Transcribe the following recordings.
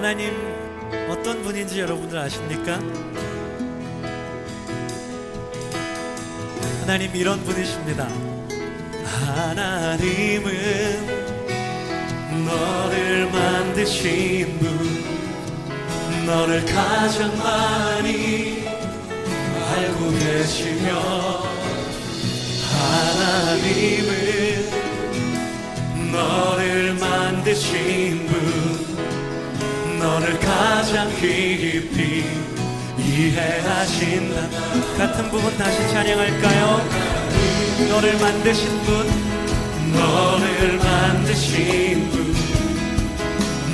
하나님 어떤 분인지 여러분들 아십니까? 하나님 이런 분이십니다. 하나님은 너를 만드신 분, 너를 가장 많이 알고 계시며, 하나님은 너를 만드신 분, 너를 가장 깊이 이해하신다. 같은 부분 다시 찬양할까요? 너를 만드신 분, 너를 만드신 분,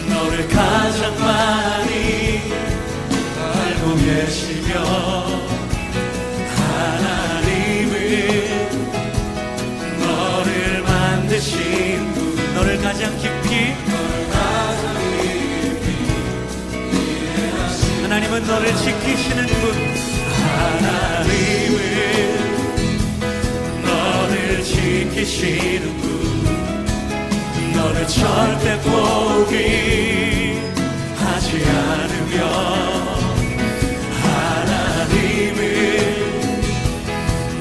너를 가장 많이 알고 계시며, 하나님은 너를 만드신 분, 너를 가장 깊이 하나님은 너를 지키시는 분, 하나님은 너를 지키시는 분, 너를 절대 포기하지 않으며, 하나님은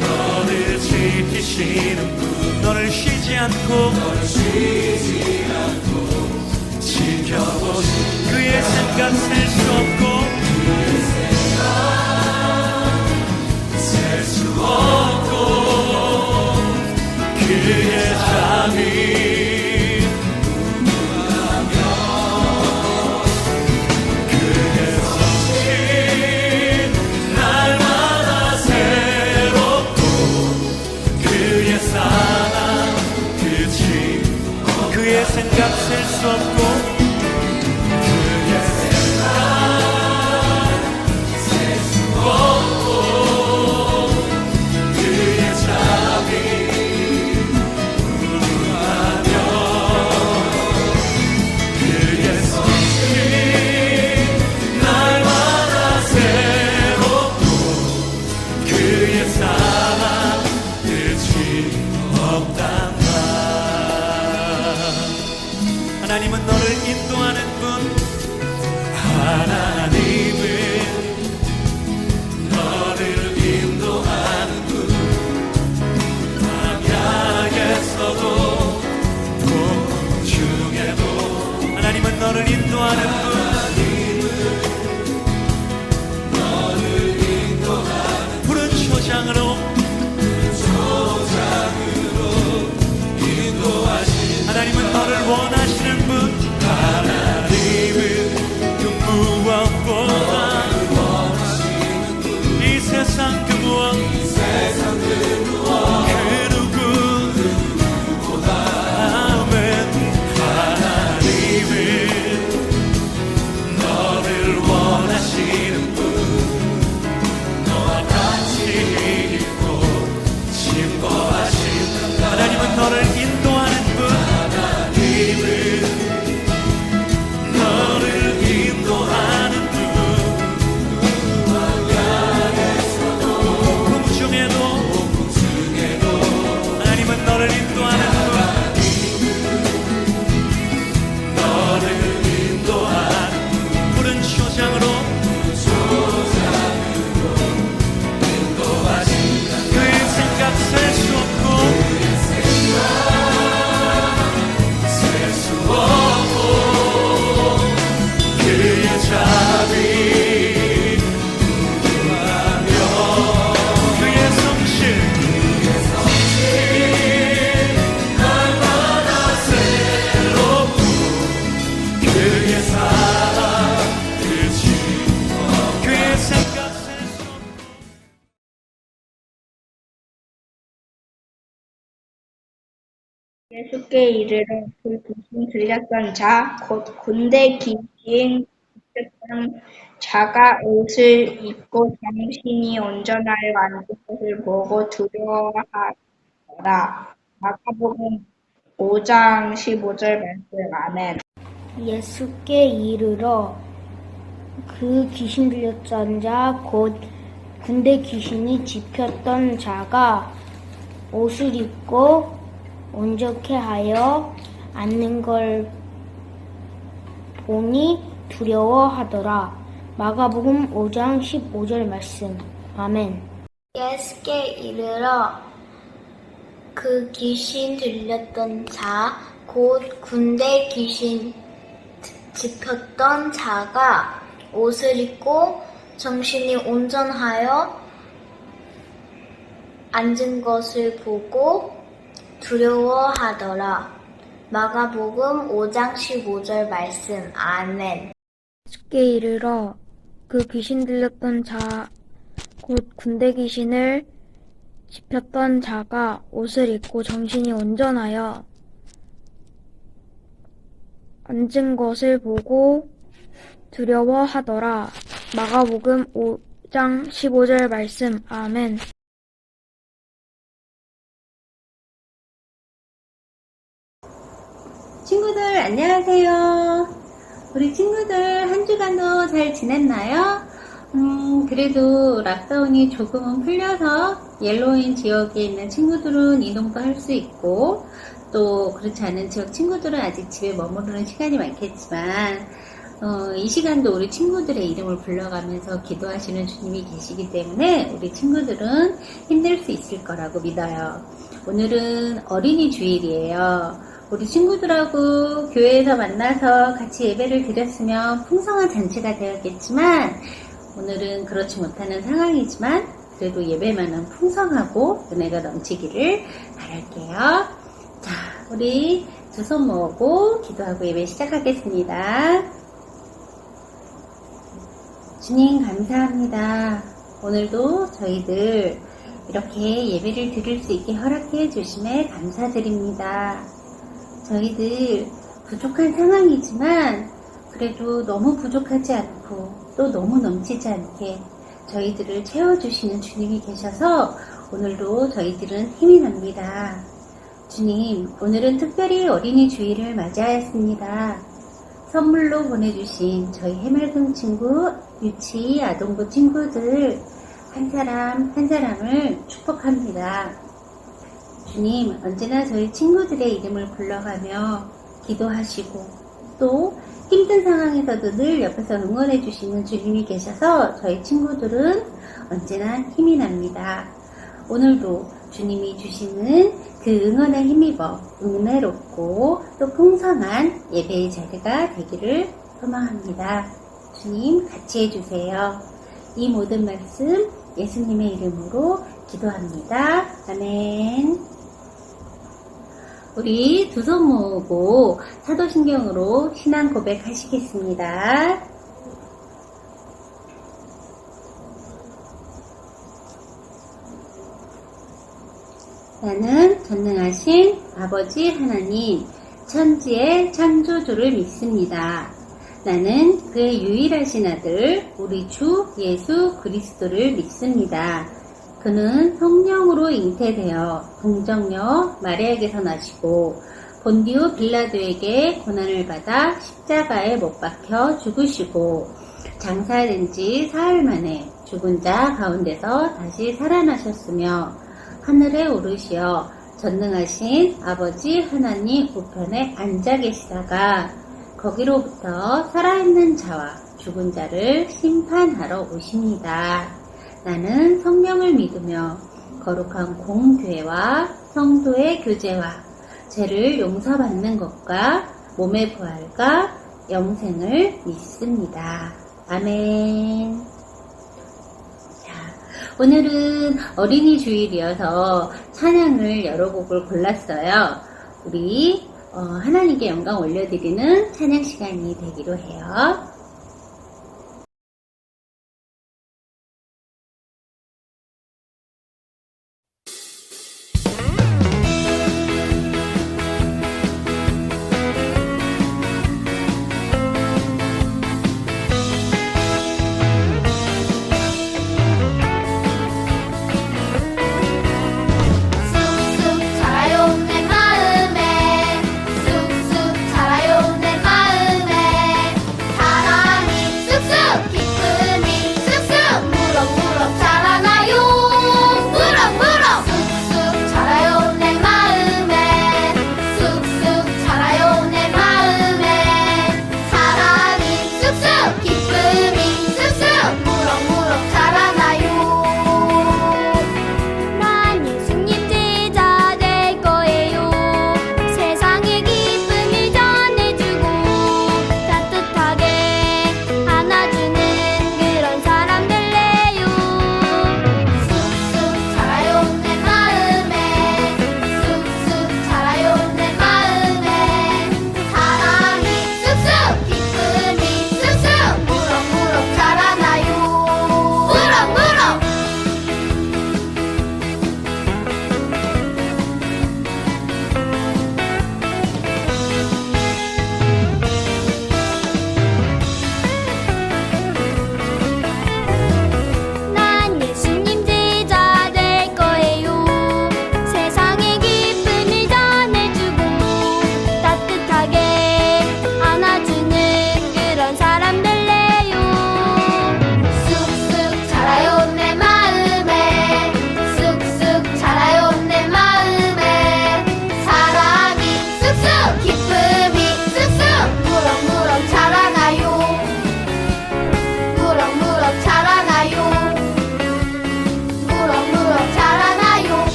너를 지키시는 분, 너를 쉬지 않고 지켜보시, 그의 생각 셀 수 없고 셀 수 없고 그의 잠이 무궁하며 그의 성실 날마다 새롭고 그의 사랑 끝이 그의 생각 셀 수 없고 하나님은 너를 인도하는 분, 하나님은 너를 인도하는 분, 광야에서도 폭풍 중에도 하나님은 너를 인도하는 분, 너를 인도하는 푸른 초장으로 인도하신 하나님은 너를 원하시는 분, 하나님은 그 무엇보다 이 세상 그 무엇 그 누구보다 아멘. 하나님은 너를 원하시는 분, 너와 같이 있고 신고하시는 하나님은 너를 인도하는 분, 하나님은 너를 인도하는 분, 광야에서도 폭풍 중에도 하나님은 너를 인도하는 분, 너를 인도하는 푸른 초장으로 인도하신다. 그의 생각 셀 수 없고 그의 자비 무궁하며 그의 성실 날마다 새롭고 그의 사랑 끝이 그의 생각 셀 수 없고 예수께 이르러 그 귀신 들렸던 자 곧 군대 귀신 들렸던 자가 옷을 입고 당신이 온전하여 앉은 것을 보고 두려워하더라. 마가복음 5장 15절 말씀. 아멘. 예수께 이르러 그 귀신 들렸던 자 곧 군대 귀신이 집혔던 자가 옷을 입고 온전케 하여 앉는 걸 보니 두려워하더라. 마가복음 5장 15절 말씀. 아멘. 예수께 이르러 그 귀신 들렸던 자, 곧 군대 귀신 집혔던 자가 옷을 입고 정신이 온전하여 앉은 것을 보고 두려워하더라. 마가복음 5장 15절 말씀. 아멘. 예수께 이르러 그 귀신 들렸던 자, 곧 군대 귀신을 집혔던 자가 옷을 입고 정신이 온전하여 앉은 것을 보고 두려워하더라. 마가복음 5장 15절 말씀. 아멘. 친구들 안녕하세요. 우리 친구들 한 주간도 잘 지냈나요? 그래도 락다운이 조금은 풀려서 옐로우인 지역에 있는 친구들은 이동도 할 수 있고 또 그렇지 않은 지역 친구들은 아직 집에 머무르는 시간이 많겠지만 이 시간도 우리 친구들의 이름을 불러가면서 기도하시는 주님이 계시기 때문에 우리 친구들은 힘낼 수 있을 거라고 믿어요. 오늘은 어린이 주일이에요. 우리 친구들하고 교회에서 만나서 같이 예배를 드렸으면 풍성한 잔치가 되었겠지만 오늘은 그렇지 못하는 상황이지만 그래도 예배만은 풍성하고 은혜가 넘치기를 바랄게요. 자, 우리 두 손 모으고 기도하고 예배 시작하겠습니다. 주님 감사합니다. 오늘도 저희들 이렇게 예배를 드릴 수 있게 허락해 주심에 감사드립니다. 저희들 부족한 상황이지만 그래도 너무 부족하지 않고 또 너무 넘치지 않게 저희들을 채워주시는 주님이 계셔서 오늘도 저희들은 힘이 납니다. 주님, 오늘은 특별히 어린이 주일을 맞이하였습니다. 선물로 보내주신 저희 해맑은 친구, 유치, 아동부 친구들 한 사람 한 사람을 축복합니다. 주님, 언제나 저희 친구들의 이름을 불러가며 기도하시고 또 힘든 상황에서도 늘 옆에서 응원해 주시는 주님이 계셔서 저희 친구들은 언제나 힘이 납니다. 오늘도 주님이 주시는 그 응원에 힘입어 은혜롭고 또 풍성한 예배의 자리가 되기를 소망합니다. 주님 같이 해주세요. 이 모든 말씀 예수님의 이름으로 기도합니다. 아멘. 우리 두 손 모으고 사도신경으로 신앙 고백하시겠습니다. 나는 전능하신 아버지 하나님, 천지의 창조주를 믿습니다. 나는 그의 유일하신 아들, 우리 주 예수 그리스도를 믿습니다. 그는 성령으로 잉태되어 동정녀 마리아에게서 나시고 본디오 빌라도에게 고난을 받아 십자가에 못 박혀 죽으시고 장사된 지 사흘 만에 죽은 자 가운데서 다시 살아나셨으며 하늘에 오르시어 전능하신 아버지 하나님 우편에 앉아 계시다가 거기로부터 살아있는 자와 죽은 자를 심판하러 오십니다. 나는 성령을 믿으며 거룩한 공교회와 성도의 교제와 죄를 용서받는 것과 몸의 부활과 영생을 믿습니다. 아멘. 자, 오늘은 어린이 주일이어서 찬양을 여러 곡을 골랐어요. 우리 하나님께 영광 올려드리는 찬양 시간이 되기로 해요. 쑥쑥 자라요 내 마음에 쑥쑥 자라요 내 마음에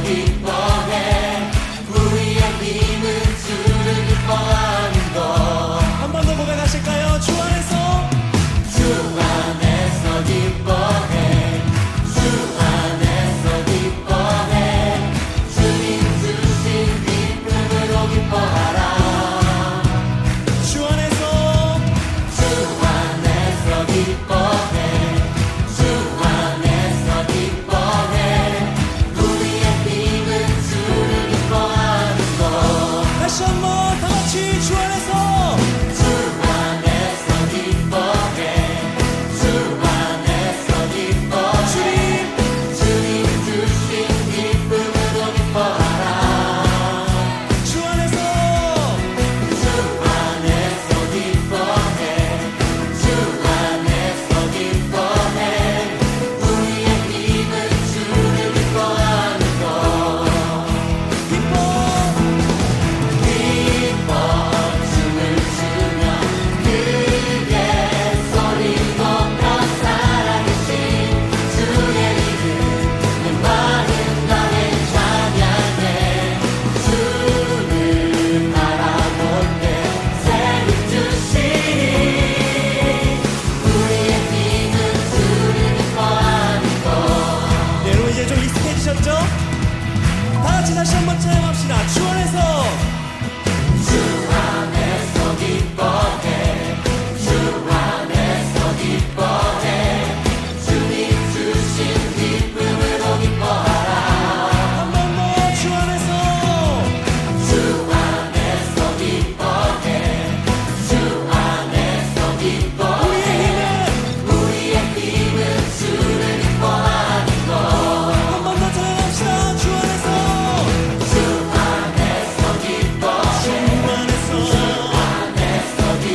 기뻐해 우리의 힘은 주를 기뻐하는 것. 한 번 더 고백하실까요? 주 안에서 기뻐해 주 안에서 기뻐해 주님 주신 기쁨으로 기뻐하라. 주 안에서 기뻐해 주 안에서 기뻐해 우리의 힘은 주를 기뻐하는 것. 다시 한번 다 같이 주 안에서 기뻐해 주 안에서 기뻐해 주님 주신 기쁨으로 기뻐하라. 주 안에서 기뻐해 주 안에서 기뻐해 우리의 힘은 주를 기뻐하는 것. 기뻐 춤을 추며 크게 소리 높여 살아계신 주의 이름 내 마음 다해 찬양해. 주를 바라볼 때 새롭 주시니 우리의 힘은 주를 기뻐하는 것. 네, 여러분 이제 좀 익숙해지셨죠? 다 같이 다시 한번 찬양합시다. 주 안에서 기뻐해 주 안에서 기뻐해 주님 주신 기쁨으로 기뻐하라. 한 번 더 주 안에서 기뻐해 주 안에서 기뻐해 우리의 힘은 주를 기뻐하는 것. 한 번 더 찬양합시다. 주 안에서 기뻐해 주 안에서 기뻐해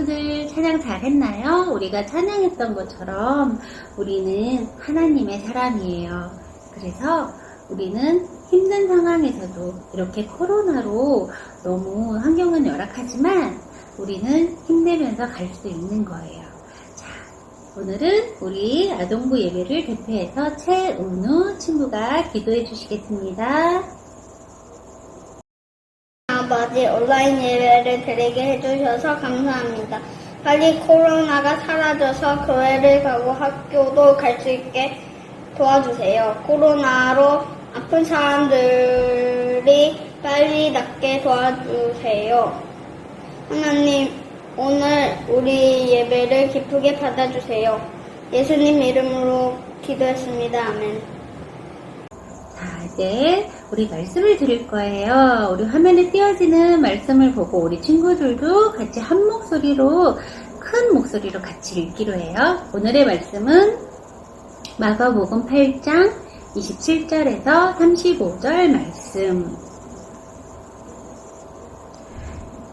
친구들 찬양 잘했나요? 우리가 찬양했던 것처럼 우리는 하나님의 사람이에요. 그래서 우리는 힘든 상황에서도 이렇게 코로나로 너무 환경은 열악하지만 우리는 힘내면서 갈 수 있는 거예요. 자, 오늘은 우리 아동부 예배를 대표해서 최은우 친구가 기도해 주시겠습니다. 아버지, 온라인 예배를 드리게 해주셔서 감사합니다. 빨리 코로나가 사라져서 교회를 가고 학교도 갈 수 있게 도와주세요. 코로나로 아픈 사람들이 빨리 낫게 도와주세요. 하나님, 오늘 우리 예배를 기쁘게 받아주세요. 예수님 이름으로 기도했습니다. 아멘. 자, 이제 우리 말씀을 드릴 거예요. 우리 화면에 띄어지는 말씀을 보고 우리 친구들도 같이 한 목소리로, 큰 목소리로 같이 읽기로 해요. 오늘의 말씀은 마가복음 8장 27절에서 35절 말씀.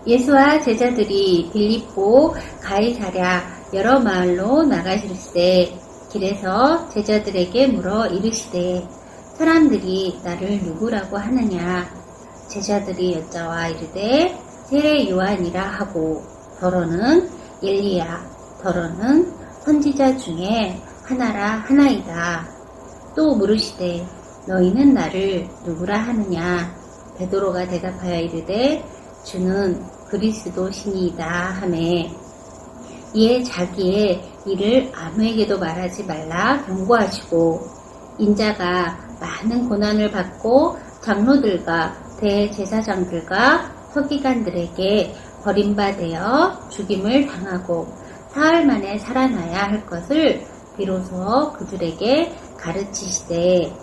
예수와 제자들이 빌립보, 가이사랴 여러 마을로 나가실세 길에서 제자들에게 물어 이르시되 사람들이 나를 누구라고 하느냐? 제자들이 여짜와 이르되 세례 요한이라 하고 더러는 엘리야, 더러는 선지자 중에 하나라 하나이다. 또 물으시되 너희는 나를 누구라 하느냐? 베드로가 대답하여 이르되 주는 그리스도시니이다 하매 이에 자기의 일을 아무에게도 말하지 말라 경고하시고 인자가 많은 고난을 받고 장로들과 대제사장들과 서기관들에게 버림받아 죽임을 당하고 사흘 만에 살아나야 할 것을 비로소 그들에게 가르치시되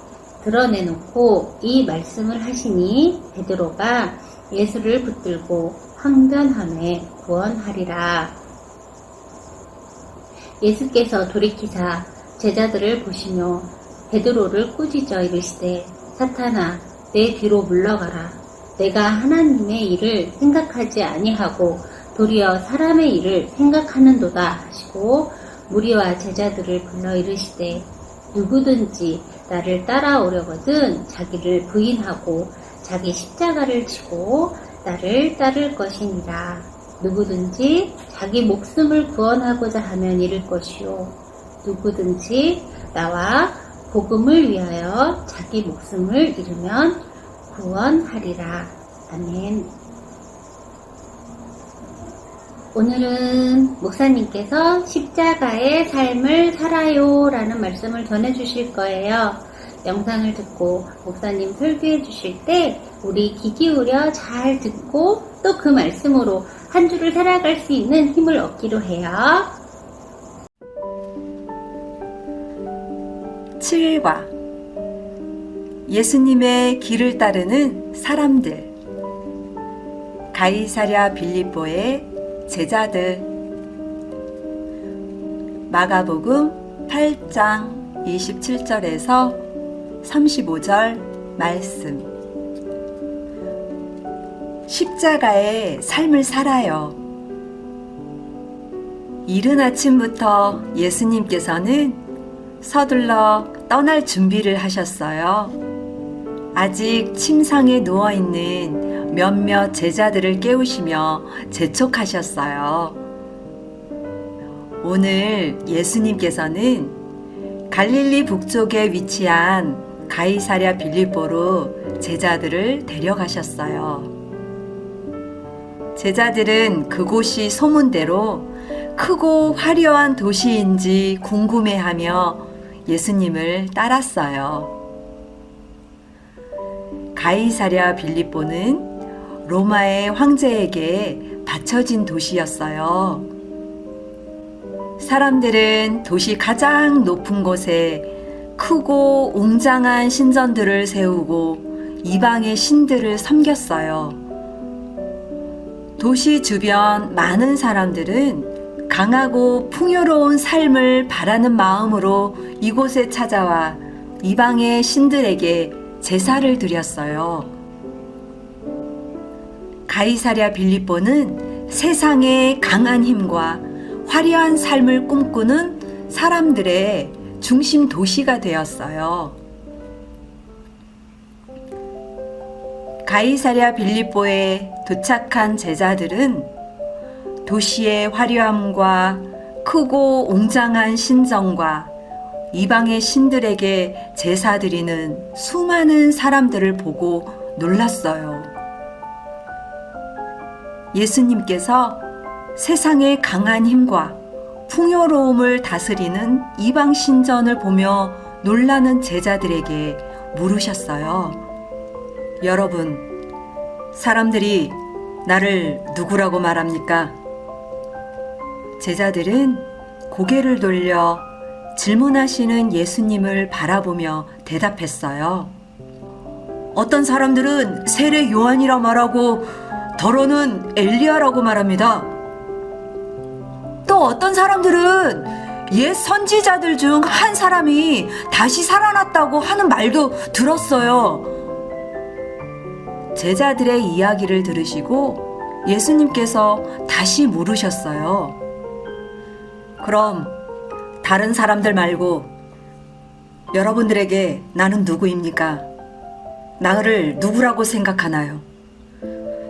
드러내놓고 이 말씀을 하시니 베드로가 예수를 붙들고 항변하매 구원하리라. 예수께서 돌이키사 제자들을 보시며 베드로를 꾸짖어 이르시되 사탄아 내 뒤로 물러가라. 내가 하나님의 일을 생각하지 아니하고 도리어 사람의 일을 생각하는도다 하시고 무리와 제자들을 불러 이르시되 누구든지 나를 따라오려거든 자기를 부인하고 자기 십자가를 지고 나를 따를 것이니라. 누구든지 자기 목숨을 구원하고자 하면 잃을 것이요 누구든지 나와 복음을 위하여 자기 목숨을 잃으면 구원하리라. 아멘. 오늘은 목사님께서 십자가의 삶을 살아요 라는 말씀을 전해주실 거예요. 영상을 듣고 목사님 설교해 주실 때 우리 귀 기울여 잘 듣고 또 그 말씀으로 한 주를 살아갈 수 있는 힘을 얻기로 해요. 7과 예수님의 길을 따르는 사람들. 가이사랴 빌립보의 제자들. 마가복음 8장 27절에서 35절 말씀. 십자가의 삶을 살아요. 이른 아침부터 예수님께서는 서둘러 떠날 준비를 하셨어요. 아직 침상에 누워있는 몇몇 제자들을 깨우시며 재촉하셨어요. 오늘 예수님께서는 갈릴리 북쪽에 위치한 가이사랴 빌립보로 제자들을 데려가셨어요. 제자들은 그곳이 소문대로 크고 화려한 도시인지 궁금해하며 예수님을 따랐어요. 가이사랴 빌립보는 로마의 황제에게 바쳐진 도시였어요. 사람들은 도시 가장 높은 곳에 크고 웅장한 신전들을 세우고 이방의 신들을 섬겼어요. 도시 주변 많은 사람들은 강하고 풍요로운 삶을 바라는 마음으로 이곳에 찾아와 이방의 신들에게 제사를 드렸어요. 가이사랴 빌립보는 세상의 강한 힘과 화려한 삶을 꿈꾸는 사람들의 중심 도시가 되었어요. 가이사랴 빌립보에 도착한 제자들은 도시의 화려함과 크고 웅장한 신전과 이방의 신들에게 제사 드리는 수많은 사람들을 보고 놀랐어요. 예수님께서 세상의 강한 힘과 풍요로움을 다스리는 이방 신전을 보며 놀라는 제자들에게 물으셨어요. 여러분, 사람들이 나를 누구라고 말합니까? 제자들은 고개를 돌려 질문하시는 예수님을 바라보며 대답했어요. 어떤 사람들은 세례 요한이라 말하고 더러는 엘리야라고 말합니다. 또 어떤 사람들은 옛 선지자들 중 한 사람이 다시 살아났다고 하는 말도 들었어요. 제자들의 이야기를 들으시고 예수님께서 다시 물으셨어요. 그럼 다른 사람들 말고 여러분들에게 나는 누구입니까? 나를 누구라고 생각하나요?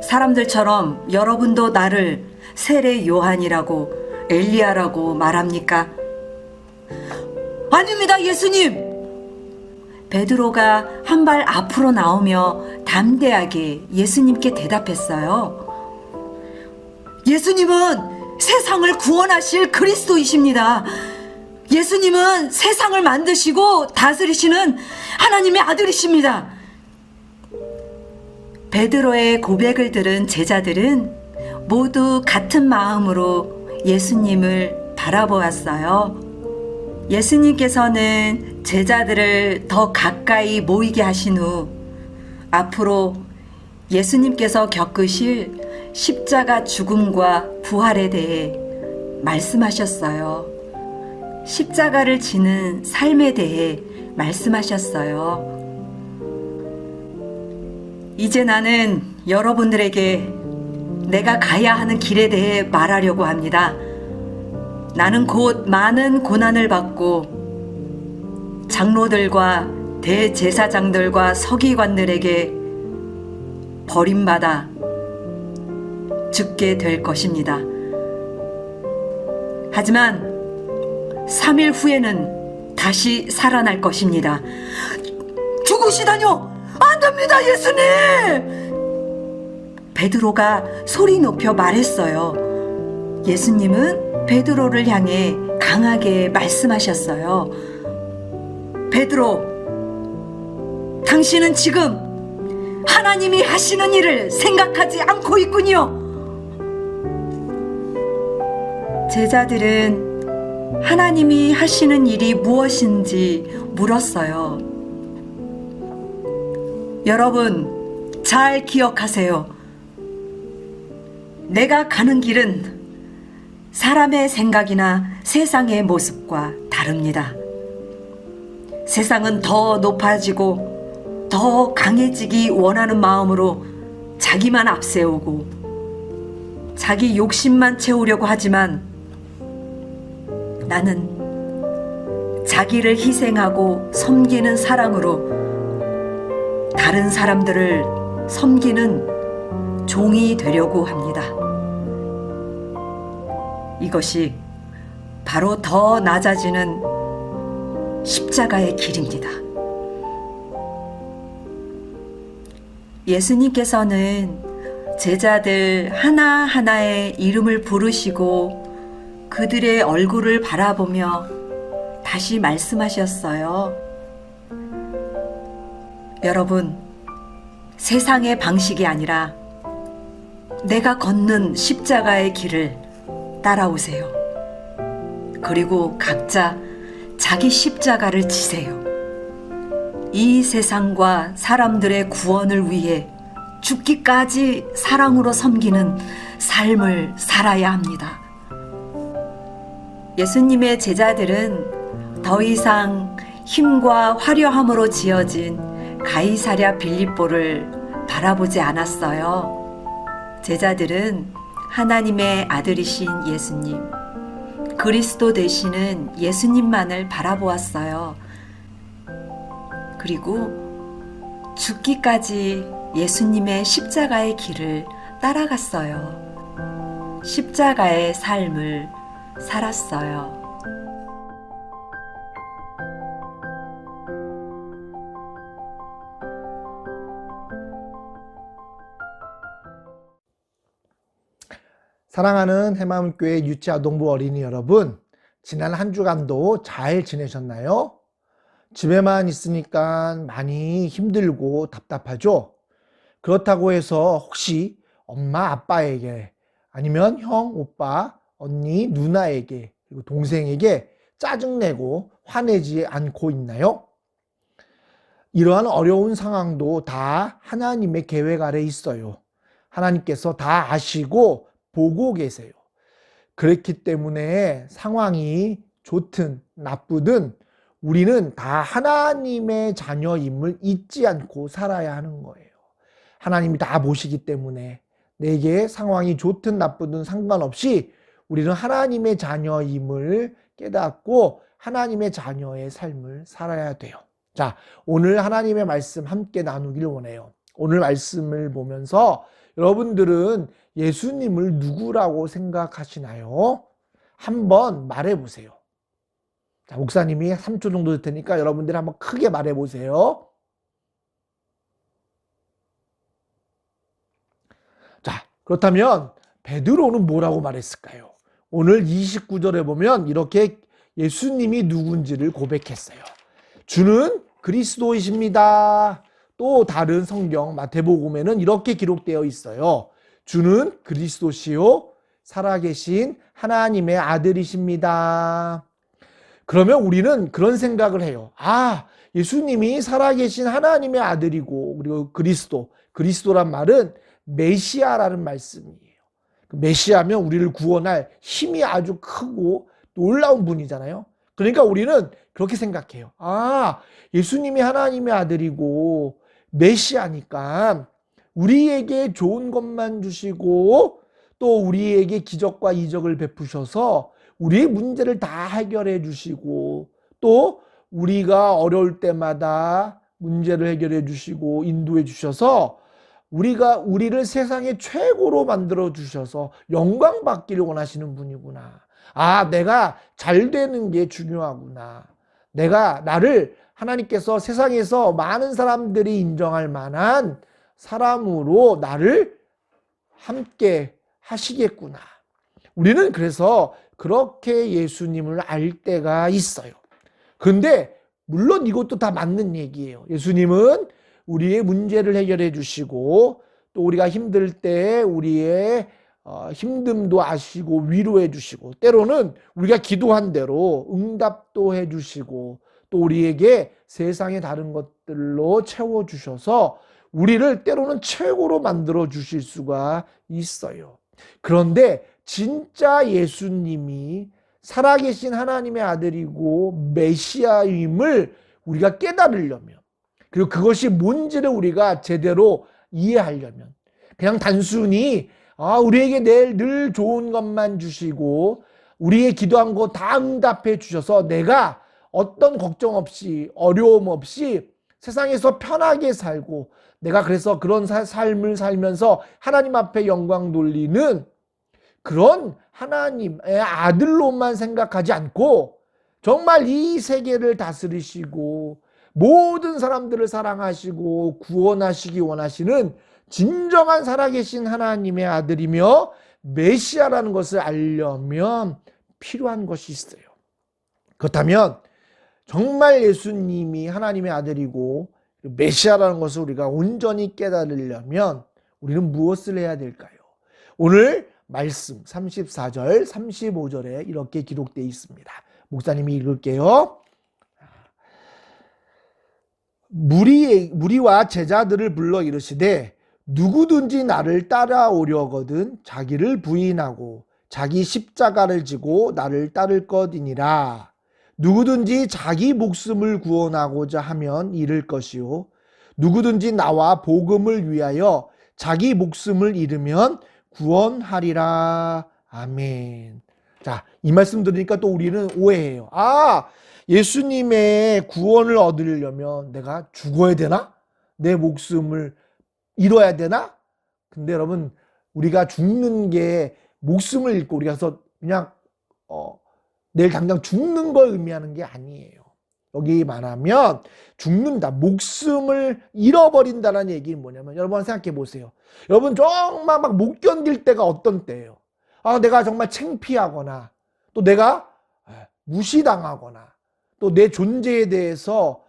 사람들처럼 여러분도 나를 세례 요한이라고 엘리야라고 말합니까? 아닙니다, 예수님! 베드로가 한 발 앞으로 나오며 담대하게 예수님께 대답했어요. 예수님은 세상을 구원하실 그리스도이십니다. 예수님은 세상을 만드시고 다스리시는 하나님의 아들이십니다. 베드로의 고백을 들은 제자들은 모두 같은 마음으로 예수님을 바라보았어요. 예수님께서는 제자들을 더 가까이 모이게 하신 후 앞으로 예수님께서 겪으실 십자가 죽음과 부활에 대해 말씀하셨어요. 십자가를 지는 삶에 대해 말씀하셨어요. 이제 나는 여러분들에게 내가 가야 하는 길에 대해 말하려고 합니다. 나는 곧 많은 고난을 받고 장로들과 대제사장들과 서기관들에게 버림받아 죽게 될 것입니다. 하지만 3일 후에는 다시 살아날 것입니다. 죽으시다뇨! 안 됩니다, 예수님! 베드로가 소리 높여 말했어요. 예수님은 베드로를 향해 강하게 말씀하셨어요. 베드로, 당신은 지금 하나님이 하시는 일을 생각하지 않고 있군요. 제자들은 하나님이 하시는 일이 무엇인지 물었어요. 여러분, 잘 기억하세요. 내가 가는 길은 사람의 생각이나 세상의 모습과 다릅니다. 세상은 더 높아지고 더 강해지기 원하는 마음으로 자기만 앞세우고 자기 욕심만 채우려고 하지만 나는 자기를 희생하고 섬기는 사랑으로 다른 사람들을 섬기는 종이 되려고 합니다. 이것이 바로 더 낮아지는 십자가의 길입니다. 예수님께서는 제자들 하나하나의 이름을 부르시고 그들의 얼굴을 바라보며 다시 말씀하셨어요. 여러분, 세상의 방식이 아니라 내가 걷는 십자가의 길을 따라오세요. 그리고 각자 자기 십자가를 지세요. 이 세상과 사람들의 구원을 위해 죽기까지 사랑으로 섬기는 삶을 살아야 합니다. 예수님의 제자들은 더 이상 힘과 화려함으로 지어진 가이사랴 빌립보를 바라보지 않았어요. 제자들은 하나님의 아들이신 예수님, 그리스도 되시는 예수님만을 바라보았어요. 그리고 죽기까지 예수님의 십자가의 길을 따라갔어요. 십자가의 삶을 살았어요. 사랑하는 해마음교회 유치아동부 어린이 여러분, 지난 한 주간도 잘 지내셨나요? 집에만 있으니까 많이 힘들고 답답하죠? 그렇다고 해서 혹시 엄마, 아빠에게 아니면 형, 오빠, 언니, 누나에게 그리고 동생에게 짜증내고 화내지 않고 있나요? 이러한 어려운 상황도 다 하나님의 계획 아래 있어요. 하나님께서 다 아시고 보고 계세요. 그렇기 때문에 상황이 좋든 나쁘든 우리는 다 하나님의 자녀임을 잊지 않고 살아야 하는 거예요. 하나님이 다 보시기 때문에 내게 상황이 좋든 나쁘든 상관없이 우리는 하나님의 자녀임을 깨닫고 하나님의 자녀의 삶을 살아야 돼요. 자, 오늘 하나님의 말씀 함께 나누길 원해요. 오늘 말씀을 보면서 여러분들은 예수님을 누구라고 생각하시나요? 한번 말해보세요. 자, 목사님이 3초 정도 될 테니까 여러분들이 한번 크게 말해보세요. 자, 그렇다면 베드로는 뭐라고 말했을까요? 오늘 29절에 보면 이렇게 예수님이 누군지를 고백했어요. 주는 그리스도이십니다. 또 다른 성경 마태복음에는 이렇게 기록되어 있어요. 주는 그리스도시요 살아계신 하나님의 아들이십니다. 그러면 우리는 그런 생각을 해요. 아, 예수님이 살아계신 하나님의 아들이고 그리고 그리스도란 말은 메시아라는 말씀이에요. 메시아면 우리를 구원할 힘이 아주 크고 놀라운 분이잖아요. 그러니까 우리는 그렇게 생각해요. 아, 예수님이 하나님의 아들이고 메시아니까 우리에게 좋은 것만 주시고 또 우리에게 기적과 이적을 베푸셔서 우리의 문제를 다 해결해 주시고 또 우리가 어려울 때마다 문제를 해결해 주시고 인도해 주셔서 우리를 세상의 최고로 만들어 주셔서 영광 받기를 원하시는 분이구나. 아, 내가 잘 되는 게 중요하구나. 나를 하나님께서 세상에서 많은 사람들이 인정할 만한 사람으로 나를 함께 하시겠구나. 우리는 그래서 그렇게 예수님을 알 때가 있어요. 그런데 물론 이것도 다 맞는 얘기예요. 예수님은 우리의 문제를 해결해 주시고 또 우리가 힘들 때 우리의 힘듦도 아시고 위로해 주시고 때로는 우리가 기도한 대로 응답도 해 주시고 또 우리에게 세상의 다른 것들로 채워주셔서 우리를 때로는 최고로 만들어 주실 수가 있어요. 그런데 진짜 예수님이 살아계신 하나님의 아들이고 메시아임을 우리가 깨달으려면 그리고 그것이 뭔지를 우리가 제대로 이해하려면 그냥 단순히 우리에게 늘 좋은 것만 주시고 우리의 기도한 거 다 응답해 주셔서 내가 어떤 걱정 없이 어려움 없이 세상에서 편하게 살고 내가 그래서 그런 삶을 살면서 하나님 앞에 영광 돌리는 그런 하나님의 아들로만 생각하지 않고 정말 이 세계를 다스리시고 모든 사람들을 사랑하시고 구원하시기 원하시는 진정한 살아계신 하나님의 아들이며 메시아라는 것을 알려면 필요한 것이 있어요. 그렇다면 정말 예수님이 하나님의 아들이고 메시아라는 것을 우리가 온전히 깨달으려면 우리는 무엇을 해야 될까요? 오늘 말씀 34절, 35절에 이렇게 기록되어 있습니다. 목사님이 읽을게요. 무리와 제자들을 불러 이르시되 누구든지 나를 따라오려거든 자기를 부인하고 자기 십자가를 지고 나를 따를 것이니라. 누구든지 자기 목숨을 구원하고자 하면 잃을 것이요 누구든지 나와 복음을 위하여 자기 목숨을 잃으면 구원하리라. 아멘. 자, 이 말씀 들으니까 또 우리는 오해해요. 아, 예수님의 구원을 얻으려면 내가 죽어야 되나? 내 목숨을 잃어야 되나? 근데 여러분, 우리가 죽는 게 목숨을 잃고 우리가 그냥 내일 당장 죽는 걸 의미하는 게 아니에요. 여기 말하면 죽는다, 목숨을 잃어버린다는 얘기는 뭐냐면, 여러분 생각해 보세요. 여러분 정말 막 못 견딜 때가 어떤 때예요? 아, 내가 정말 창피하거나, 또 내가 무시당하거나, 또 내 존재에 대해서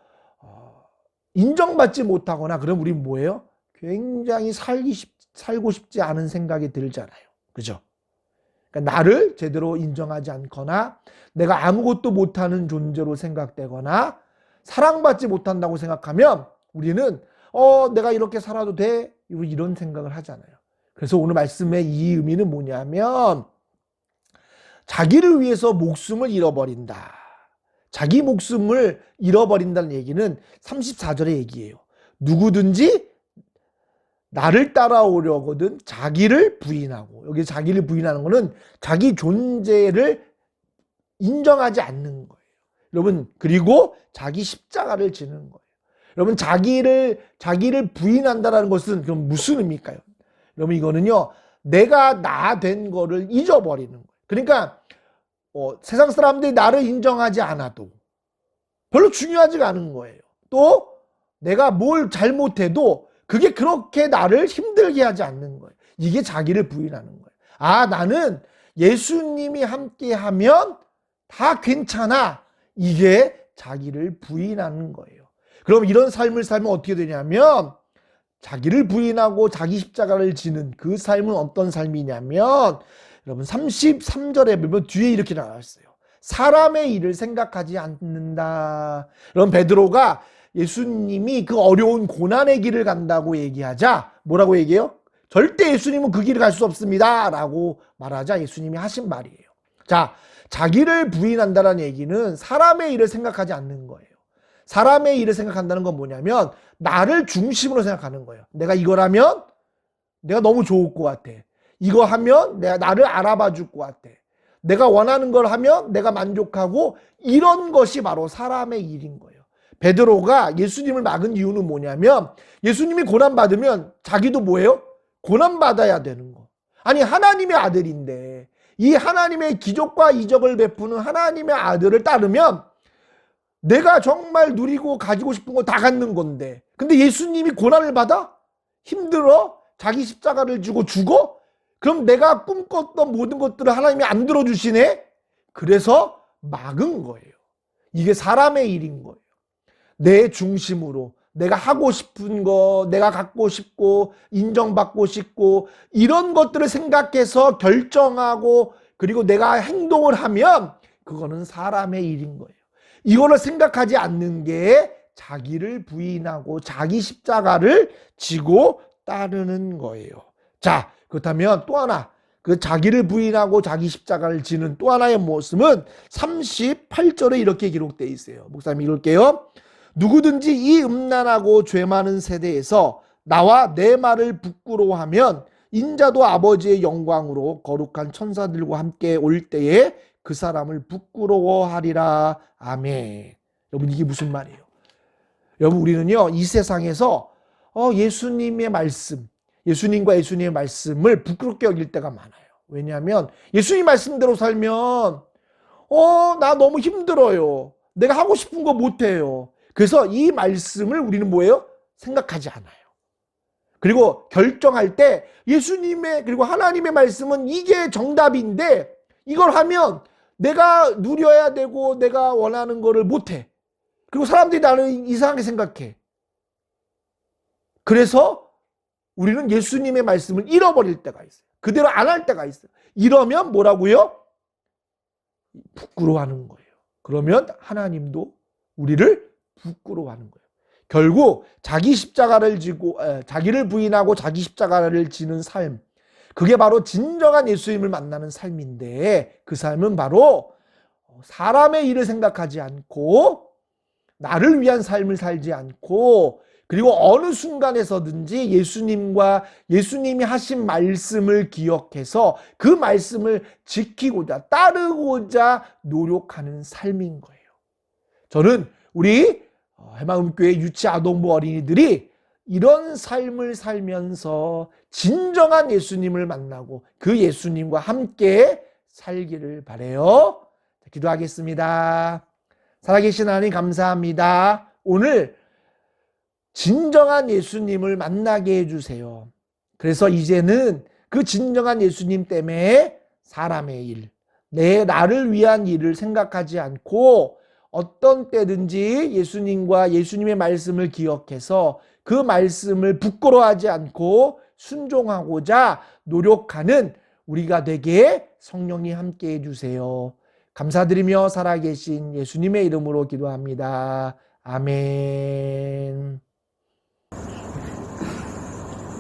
인정받지 못하거나, 그럼 우리 뭐예요? 굉장히 살고 싶지 않은 생각이 들잖아요. 그죠? 그러니까 나를 제대로 인정하지 않거나, 내가 아무것도 못하는 존재로 생각되거나, 사랑받지 못한다고 생각하면 우리는 내가 이렇게 살아도 돼? 이런 생각을 하잖아요. 그래서 오늘 말씀의 이 의미는 뭐냐면, 자기를 위해서 목숨을 잃어버린다. 자기 목숨을 잃어버린다는 얘기는 34절의 얘기예요. 누구든지 나를 따라오려거든 자기를 부인하고, 여기 자기를 부인하는 것은 자기 존재를 인정하지 않는 거예요. 여러분, 그리고 자기 십자가를 지는 거예요. 여러분, 자기를 부인한다는 것은 그럼 무슨 의미일까요? 여러분, 이거는요, 내가 나 된 거를 잊어버리는 거예요. 그러니까 세상 사람들이 나를 인정하지 않아도 별로 중요하지가 않은 거예요. 또 내가 뭘 잘못해도 그게 그렇게 나를 힘들게 하지 않는 거예요. 이게 자기를 부인하는 거예요. 아, 나는 예수님이 함께하면 다 괜찮아. 이게 자기를 부인하는 거예요. 그럼 이런 삶을 살면 어떻게 되냐면, 자기를 부인하고 자기 십자가를 지는 그 삶은 어떤 삶이냐면, 여러분 33절에 보면 뒤에 이렇게 나왔어요. 사람의 일을 생각하지 않는다. 여러분, 베드로가 예수님이 그 어려운 고난의 길을 간다고 얘기하자 뭐라고 얘기해요? 절대 예수님은 그 길을 갈 수 없습니다 라고 말하자 예수님이 하신 말이에요. 자, 자기를 부인한다는 얘기는 사람의 일을 생각하지 않는 거예요. 사람의 일을 생각한다는 건 뭐냐면, 나를 중심으로 생각하는 거예요. 내가 이걸 하면 내가 너무 좋을 것 같아. 이거 하면 나를 알아봐 줄 것 같아. 내가 원하는 걸 하면 내가 만족하고, 이런 것이 바로 사람의 일인 거예요. 베드로가 예수님을 막은 이유는 뭐냐면, 예수님이 고난받으면 자기도 뭐예요? 고난받아야 되는 거. 아니, 하나님의 아들인데 이 하나님의 기적과 이적을 베푸는 하나님의 아들을 따르면 내가 정말 누리고 가지고 싶은 거 다 갖는 건데, 근데 예수님이 고난을 받아? 힘들어? 자기 십자가를 지고 죽어? 그럼 내가 꿈꿨던 모든 것들을 하나님이 안 들어주시네? 그래서 막은 거예요. 이게 사람의 일인 거예요. 내 중심으로 내가 하고 싶은 거, 내가 갖고 싶고 인정받고 싶고 이런 것들을 생각해서 결정하고, 그리고 내가 행동을 하면 그거는 사람의 일인 거예요. 이거를 생각하지 않는 게 자기를 부인하고 자기 십자가를 지고 따르는 거예요. 자, 그렇다면 또 하나, 그 자기를 부인하고 자기 십자가를 지는 또 하나의 모습은 38절에 이렇게 기록되어 있어요. 목사님 읽을게요. 누구든지 이 음란하고 죄 많은 세대에서 나와 내 말을 부끄러워하면 인자도 아버지의 영광으로 거룩한 천사들과 함께 올 때에 그 사람을 부끄러워하리라. 아멘. 여러분, 이게 무슨 말이에요? 여러분, 우리는요, 이 세상에서 예수님의 말씀, 예수님과 예수님의 말씀을 부끄럽게 여길 때가 많아요. 왜냐하면 예수님 말씀대로 살면 나 너무 힘들어요. 내가 하고 싶은 거 못해요. 그래서 이 말씀을 우리는 뭐예요? 생각하지 않아요. 그리고 결정할 때 예수님의, 그리고 하나님의 말씀은 이게 정답인데, 이걸 하면 내가 누려야 되고 내가 원하는 거를 못해. 그리고 사람들이 나를 이상하게 생각해. 그래서 우리는 예수님의 말씀을 잃어버릴 때가 있어요. 그대로 안 할 때가 있어요. 이러면 뭐라고요? 부끄러워하는 거예요. 그러면 하나님도 우리를 부끄러워하는 거예요. 결국 자기 십자가를 지고, 자기를 부인하고 자기 십자가를 지는 삶, 그게 바로 진정한 예수님을 만나는 삶인데, 그 삶은 바로 사람의 일을 생각하지 않고 나를 위한 삶을 살지 않고, 그리고 어느 순간에서든지 예수님과 예수님이 하신 말씀을 기억해서 그 말씀을 지키고자 따르고자 노력하는 삶인 거예요. 저는 우리 해마음교회 유치아동부 어린이들이 이런 삶을 살면서 진정한 예수님을 만나고 그 예수님과 함께 살기를 바라요. 기도하겠습니다. 살아계신 하나님 감사합니다. 오늘 진정한 예수님을 만나게 해주세요. 그래서 이제는 그 진정한 예수님 때문에 사람의 일, 나를 위한 일을 생각하지 않고 어떤 때든지 예수님과 예수님의 말씀을 기억해서 그 말씀을 부끄러워하지 않고 순종하고자 노력하는 우리가 되게 성령님 함께 해주세요. 감사드리며 살아계신 예수님의 이름으로 기도합니다. 아멘.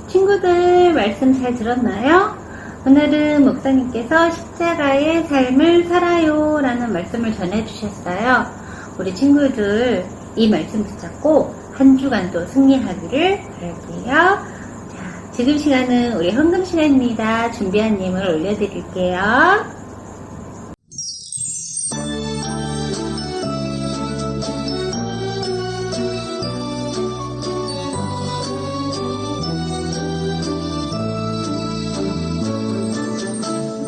친구들 말씀 잘 들었나요? 오늘은 목사님께서 십자가의 삶을 살아요 라는 말씀을 전해주셨어요. 우리 친구들 이 말씀 붙잡고 한 주간도 승리하기를 바랄게요. 자, 지금 시간은 우리 헌금 시간입니다. 준비한 예물 올려드릴게요.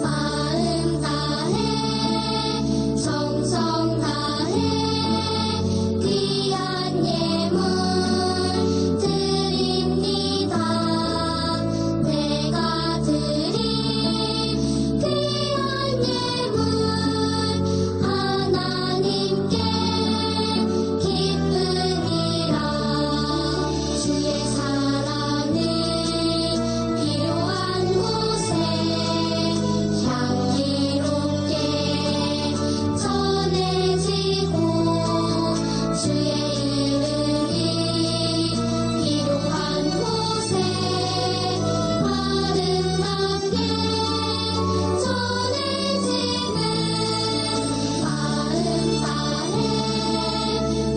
마음 다해 정성 다해 귀한 예물 드립니다. 내가 드린 귀한 예물 하나님께 기쁘니라. 주의 사랑을 필요한 곳에 향기롭게 전해지고 주의 이름이 필요한 곳에 아름답게 전해지는 마음 다해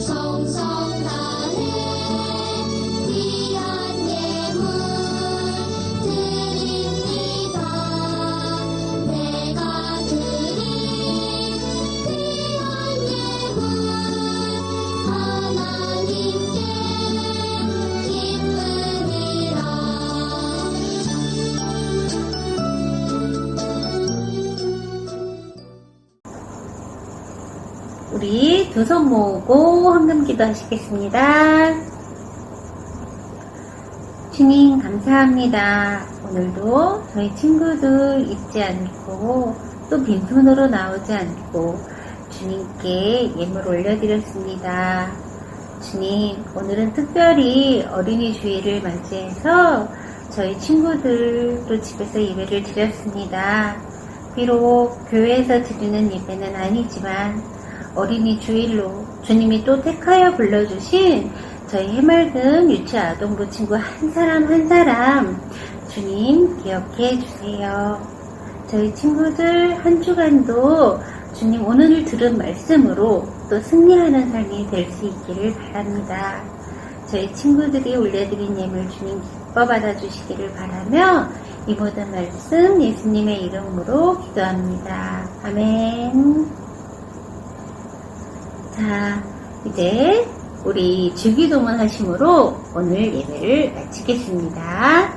정성 다해 귀한 예물 드립니다. 내가 드린 귀한 예물 하나님께 기쁘니라. 우리 두 손 모으고 헌금 기도 하시겠습니다. 주님 감사합니다. 오늘도 저희 친구들 잊지 않고 또 빈손으로 나오지 않고 주님께 예물 올려드렸습니다. 주님, 오늘은 특별히 어린이 주일을 맞이해서 저희 친구들도 집에서 예배를 드렸습니다. 비록 교회에서 드리는 예배는 아니지만 어린이 주일로 주님이 또 택하여 불러주신 저희 해맑은 유치아동부 친구 한 사람 한 사람 주님 기억해 주세요. 저희 친구들 한 주간도 주님 오늘 들은 말씀으로 또 승리하는 삶이 될 수 있기를 바랍니다. 저희 친구들이 올려드린 예물 주님 기뻐 받아주시기를 바라며 이 모든 말씀 예수님의 이름으로 기도합니다. 아멘. 자, 이제 우리 주기도문 하심으로 오늘 예배를 마치겠습니다.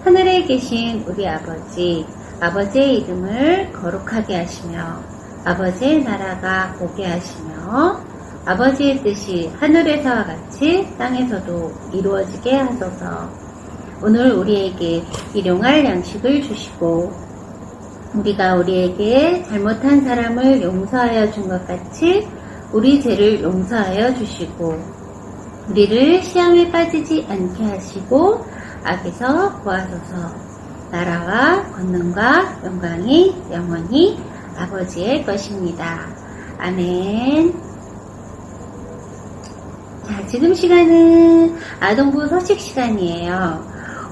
하늘에 계신 우리 아버지, 아버지의 이름을 거룩하게 하시며 아버지의 나라가 오게 하시며 아버지의 뜻이 하늘에서와 같이 땅에서도 이루어지게 하소서. 오늘 우리에게 일용할 양식을 주시고 우리가 우리에게 잘못한 사람을 용서하여 준 것 같이 우리 죄를 용서하여 주시고 우리를 시험에 빠지지 않게 하시고 악에서 구하소서. 나라와 권능과 영광이 영원히 아버지의 것입니다. 아멘. 자, 지금 시간은 아동부 서식 시간이에요.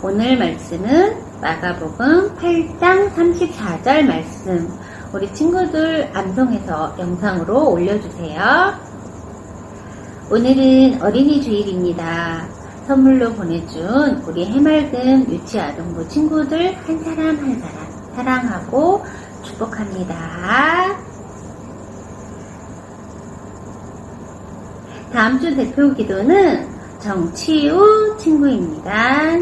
오늘 말씀은 마가복음 8장 34절 말씀. 우리 친구들 암송해서 영상으로 올려주세요. 오늘은 어린이 주일입니다. 선물로 보내준 우리 해맑은 유치아동부 친구들 한 사람 한 사람 사랑하고 축복합니다. 다음 주 대표 기도는 정치우 친구입니다.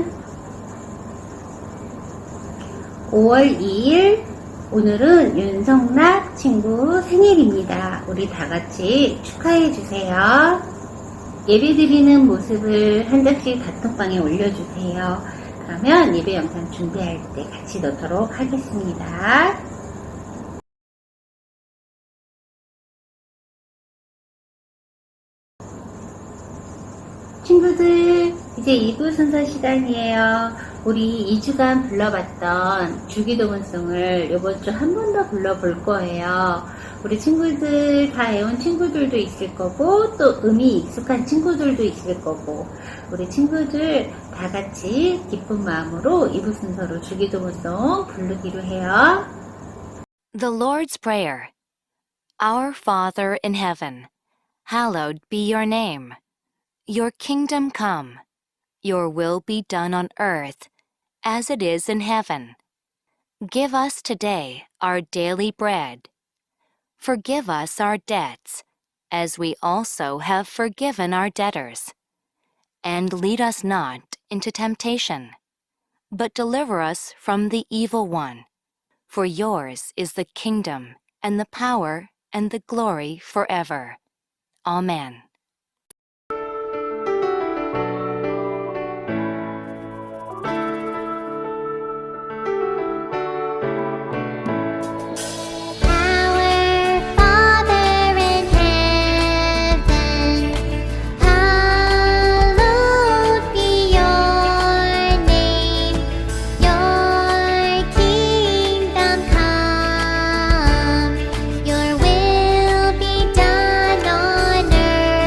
5월 2일 오늘은 윤성락 친구 생일입니다. 우리 다 같이 축하해 주세요. 예배 드리는 모습을 한 장씩 단톡방에 올려주세요. 그러면 예배 영상 준비할 때 같이 넣도록 하겠습니다. 친구들, 이제 2부 순서 시간이에요. 우리 2주간 불러봤던 주기도문송을 이번 주 한 번 더 불러볼 거예요. 우리 친구들 다 외운 친구들도 있을 거고 또 음이 익숙한 친구들도 있을 거고 우리 친구들 다 같이 기쁜 마음으로 2부 순서로 주기도문송 부르기로 해요. The Lord's Prayer. Our Father in heaven, hallowed be your name. Your kingdom come. Your will be done on earth as it is in heaven. Give us today our daily bread. Forgive us our debts, as we also have forgiven our debtors. And lead us not into temptation, but deliver us from the evil one. For yours is the kingdom, and the power, and the glory forever. Amen. Our Father in heaven, hallowed be your name. Your kingdom come. Your will be done on earth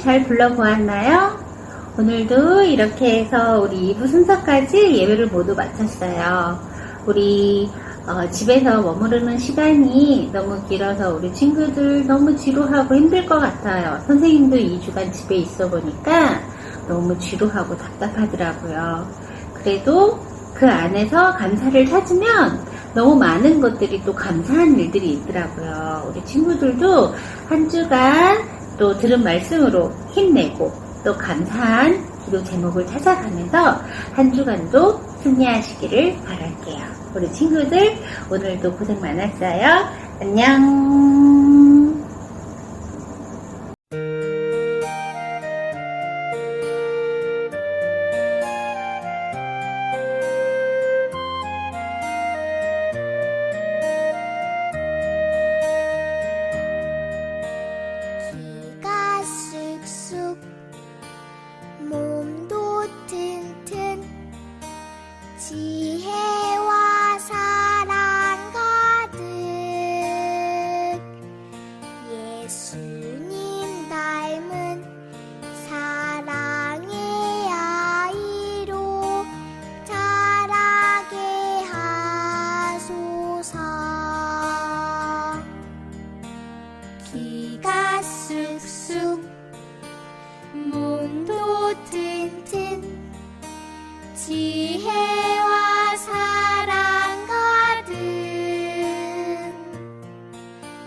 잘 불러보았나요? 오늘도 이렇게 해서 우리 2부 순서까지 예배를 모두 마쳤어요. 우리 집에서 머무르는 시간이 너무 길어서 우리 친구들 너무 지루하고 힘들 것 같아요. 선생님도 2주간 집에 있어 보니까 너무 지루하고 답답하더라고요. 그래도 그 안에서 감사를 찾으면 너무 많은 것들이 또 감사한 일들이 있더라고요. 우리 친구들도 한 주간 또 들은 말씀으로 힘내고 또 감사한 기도 제목을 찾아가면서 한 주간도 승리하시기를 바랄게요. 우리 친구들 오늘도 고생 많았어요. 안녕. 키가 쑥쑥 몸도 튼튼 지혜와 사랑 가득 예수님 닮은 사랑의 아이로 자라게 하소서. 키가 쑥쑥 몸도 튼튼 지혜와 사랑 가득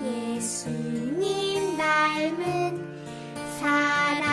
예수님 닮은 사랑